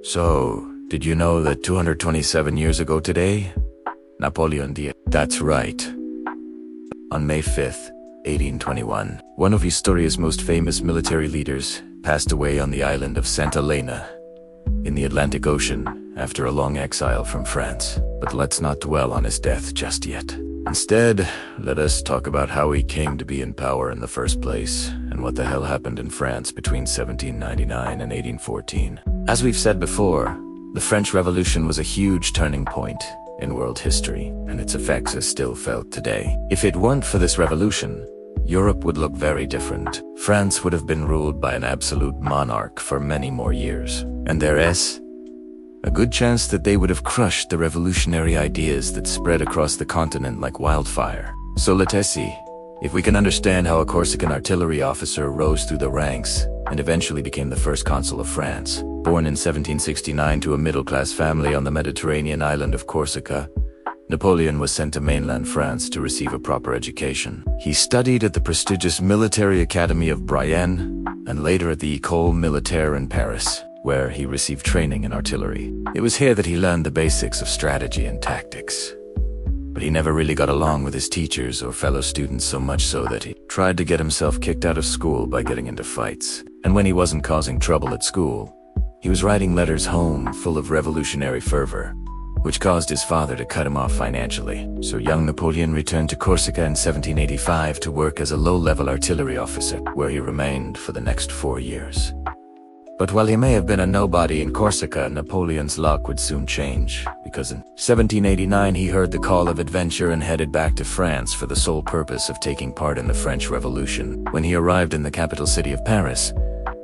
So, did you know that 227 years ago today, Napoleon the... That's right. On May 5th, 1821, one of historia's most famous military leaders passed away on the island of Santa Elena in the Atlantic Ocean after a long exile from France. But let's not dwell on his death just yet. Instead, let us talk about how he came to be in power in the first place and what the hell happened in France between 1799 and 1814. As we've said before, the French Revolution was a huge turning point in world history, and its effects are still felt today. If it weren't for this revolution, Europe would look very different. France would have been ruled by an absolute monarch for many more years, and there's a good chance that they would have crushed the revolutionary ideas that spread across the continent like wildfire. So let's see if we can understand how a Corsican artillery officer rose through the ranks and eventually became the first consul of France. Born in 1769 to a middle-class family on the Mediterranean island of Corsica, Napoleon was sent to mainland France to receive a proper education. He studied at the prestigious Military Academy of Brienne and later at the École Militaire in Paris, where he received training in artillery. It was here that he learned the basics of strategy and tactics. But he never really got along with his teachers or fellow students, so much so that he tried to get himself kicked out of school by getting into fights. And when he wasn't causing trouble at school, he was writing letters home full of revolutionary fervor, which caused his father to cut him off financially. So young Napoleon returned to Corsica in 1785 to work as a low-level artillery officer, where he remained for the next 4 years. But while he may have been a nobody in Corsica, Napoleon's luck would soon change, because in 1789 he heard the call of adventure and headed back to France for the sole purpose of taking part in the French Revolution. When he arrived in the capital city of Paris,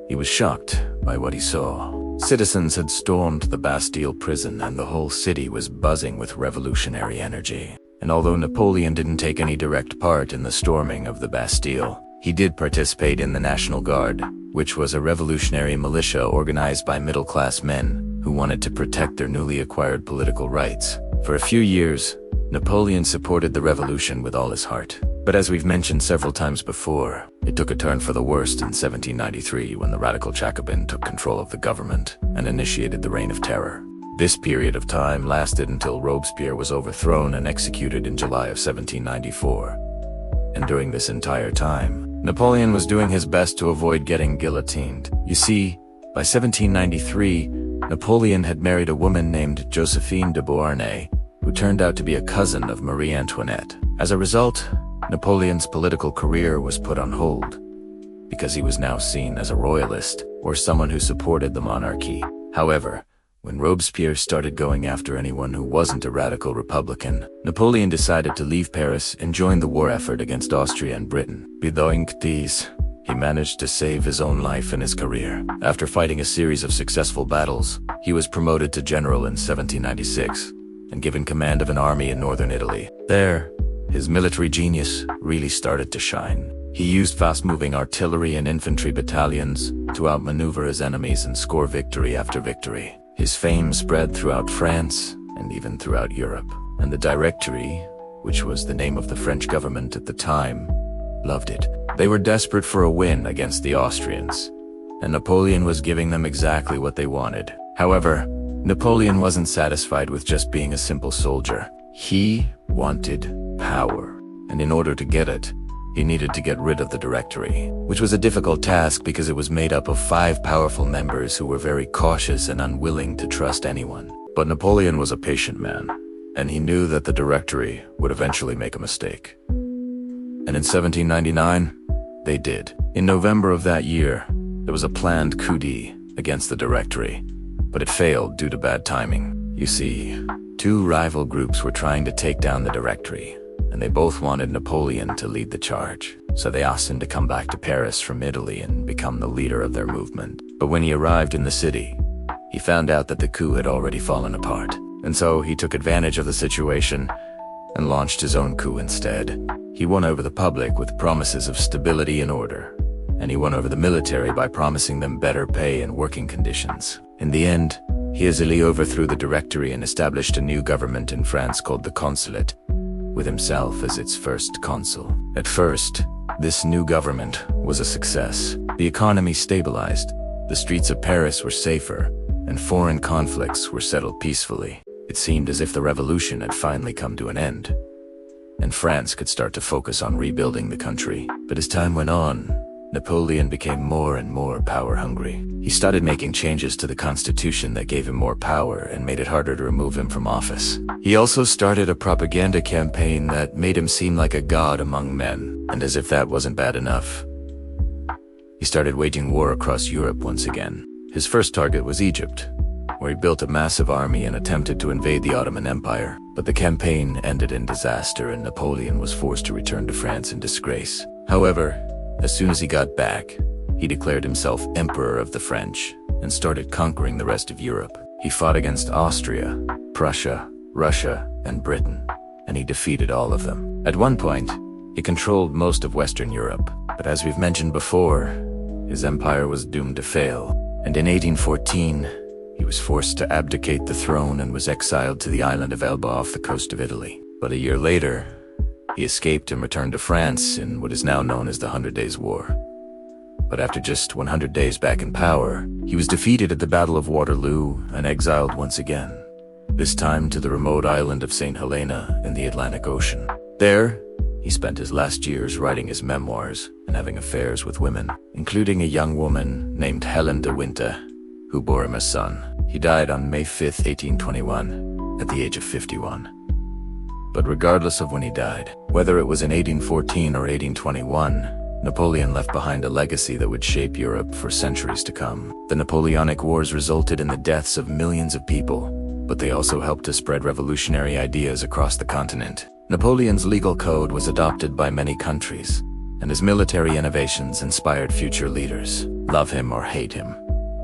he was shocked by what he saw. Citizens had stormed the Bastille prison and the whole city was buzzing with revolutionary energy. And although Napoleon didn't take any direct part in the storming of the Bastille, he did participate in the National Guard, which was a revolutionary militia organized by middle-class men who wanted to protect their newly acquired political rights. For a few years, Napoleon supported the revolution with all his heart. But as we've mentioned several times before, it took a turn for the worst in 1793 when the radical Jacobin took control of the government and initiated the Reign of Terror. This period of time lasted until Robespierre was overthrown and executed in July of 1794. And during this entire time, Napoleon was doing his best to avoid getting guillotined. You see, by 1793, Napoleon had married a woman named Josephine de Beauharnais, who turned out to be a cousin of Marie Antoinette. As a result, Napoleon's political career was put on hold, because he was now seen as a royalist or someone who supported the monarchy. However, when Robespierre started going after anyone who wasn't a radical Republican, Napoleon decided to leave Paris and join the war effort against Austria and Britain. Bidowing these, he managed to save his own life and his career. After fighting a series of successful battles, he was promoted to general in 1796 and given command of an army in northern Italy. There, his military genius really started to shine. He used fast-moving artillery and infantry battalions to outmaneuver his enemies and score victory after victory. His fame spread throughout France and even throughout Europe, and the Directory, which was the name of the French government at the time, loved it. They were desperate for a win against the Austrians, and Napoleon was giving them exactly what they wanted. However, Napoleon wasn't satisfied with just being a simple soldier. He wanted power, and in order to get it, he needed to get rid of the Directory, which was a difficult task because it was made up of 5 powerful members who were very cautious and unwilling to trust anyone. But Napoleon was a patient man, and he knew that the Directory would eventually make a mistake. And in 1799, they did. In November of that year, there was a planned coup d'etat against the Directory, but it failed due to bad timing. You see, 2 rival groups were trying to take down the Directory, and they both wanted Napoleon to lead the charge. So they asked him to come back to Paris from Italy and become the leader of their movement. But when he arrived in the city, he found out that the coup had already fallen apart. And so he took advantage of the situation and launched his own coup instead. He won over the public with promises of stability and order, and he won over the military by promising them better pay and working conditions. In the end, he easily overthrew the Directory and established a new government in France called the Consulate, with himself as its first consul. At first, this new government was a success. The economy stabilized, the streets of Paris were safer, and foreign conflicts were settled peacefully. It seemed as if the revolution had finally come to an end, and France could start to focus on rebuilding the country. But as time went on, Napoleon became more and more power-hungry. He started making changes to the constitution that gave him more power and made it harder to remove him from office. He also started a propaganda campaign that made him seem like a god among men. And as if that wasn't bad enough, he started waging war across Europe once again. His first target was Egypt, where he built a massive army and attempted to invade the Ottoman Empire. But the campaign ended in disaster and Napoleon was forced to return to France in disgrace. However, as soon as he got back, he declared himself Emperor of the French and started conquering the rest of Europe. He fought against Austria, Prussia, Russia, and Britain, and he defeated all of them. At one point, he controlled most of Western Europe, but as we've mentioned before, his empire was doomed to fail. And in 1814, he was forced to abdicate the throne and was exiled to the island of Elba off the coast of Italy. But a year later, he escaped and returned to France in what is now known as the 100 Days' War. But after just 100 days back in power, he was defeated at the Battle of Waterloo and exiled once again, this time to the remote island of St. Helena in the Atlantic Ocean. There, he spent his last years writing his memoirs and having affairs with women, including a young woman named Helen de Winter, who bore him a son. He died on May 5, 1821, at the age of 51. But regardless of when he died, whether it was in 1814 or 1821, Napoleon left behind a legacy that would shape Europe for centuries to come. The Napoleonic Wars resulted in the deaths of millions of people, but they also helped to spread revolutionary ideas across the continent. Napoleon's legal code was adopted by many countries, and his military innovations inspired future leaders. Love him or hate him,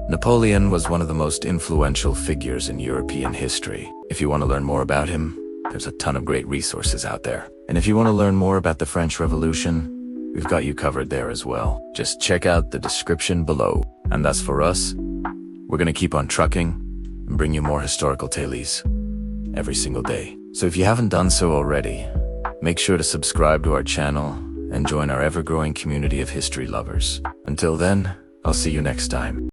Napoleon was one of the most influential figures in European history. If you want to learn more about him, there's a ton of great resources out there. And if you want to learn more about the French Revolution, we've got you covered there as well. Just check out the description below. And that's for us. We're gonna keep on trucking and bring you more historical tales every single day. So if you haven't done so already, make sure to subscribe to our channel and join our ever-growing community of history lovers. Until then, I'll see you next time.